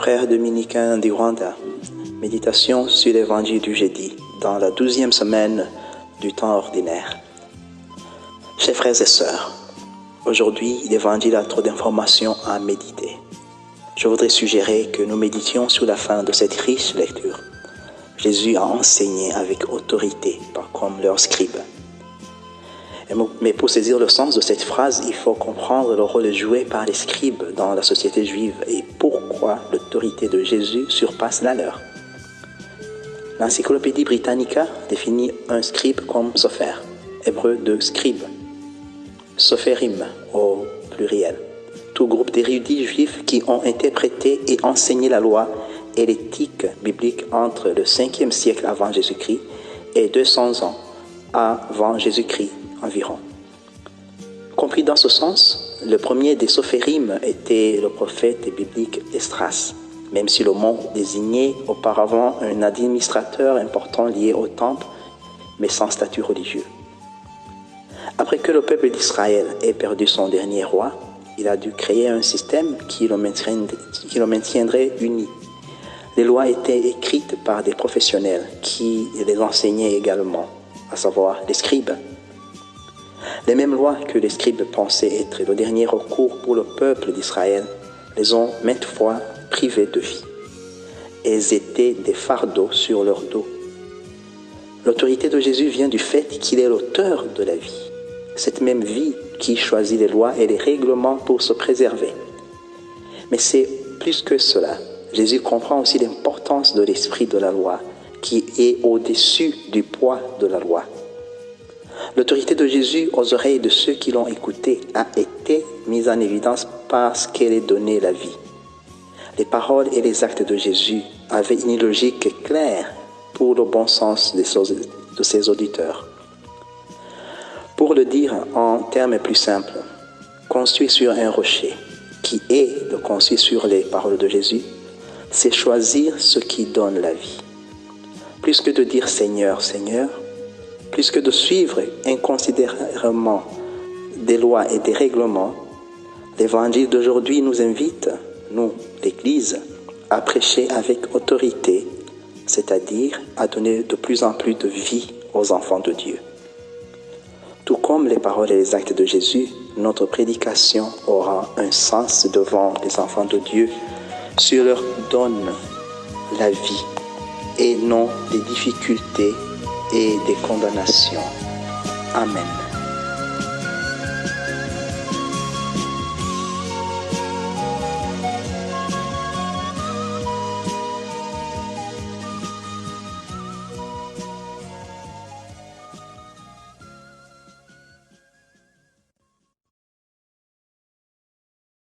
Frères dominicains du Rwanda, méditation sur l'évangile du jeudi, dans la 12e semaine du temps ordinaire. Chers frères et sœurs, aujourd'hui l'évangile a trop d'informations à méditer. Je voudrais suggérer que nous méditions sur la fin de cette riche lecture. Jésus a enseigné avec autorité, pas comme leurs scribes. Mais pour saisir le sens de cette phrase, il faut comprendre le rôle joué par les scribes dans la société juive et pourquoi l'autorité de Jésus surpasse la leur. L'Encyclopédie Britannica définit un scribe comme sopher, hébreu de scribe, sopherim au pluriel, tout groupe d'érudits juifs qui ont interprété et enseigné la loi et l'éthique biblique entre le 5e siècle avant Jésus-Christ et 200 ans avant Jésus-Christ environ. Compris dans ce sens, le premier des sophérim était le prophète biblique Esdras, même si le mot désignait auparavant un administrateur important lié au temple, mais sans statut religieux. Après que le peuple d'Israël ait perdu son dernier roi, il a dû créer un système qui le maintiendrait uni. Les lois étaient écrites par des professionnels qui les enseignaient également, à savoir les scribes. Les mêmes lois que les scribes pensaient être le dernier recours pour le peuple d'Israël les ont maintes fois privés de vie. Elles étaient des fardeaux sur leur dos. L'autorité de Jésus vient du fait qu'il est l'auteur de la vie. Cette même vie qui choisit les lois et les règlements pour se préserver. Mais c'est plus que cela. Jésus comprend aussi l'importance de l'esprit de la loi qui est au-dessus du poids de la loi. L'autorité de Jésus aux oreilles de ceux qui l'ont écouté a été mise en évidence parce qu'elle est donnée la vie. Les paroles et les actes de Jésus avaient une logique claire pour le bon sens de ses auditeurs. Pour le dire en termes plus simples, construire sur un rocher, qui est de construire sur les paroles de Jésus, c'est choisir ce qui donne la vie. Plus que de dire Seigneur, Seigneur, plus que de suivre inconsidérément des lois et des règlements, l'évangile d'aujourd'hui nous invite, nous, l'Église, à prêcher avec autorité, c'est-à-dire à donner de plus en plus de vie aux enfants de Dieu. Tout comme les paroles et les actes de Jésus, notre prédication aura un sens devant les enfants de Dieu si on leur donne la vie et non des difficultés et des condamnations. Amen.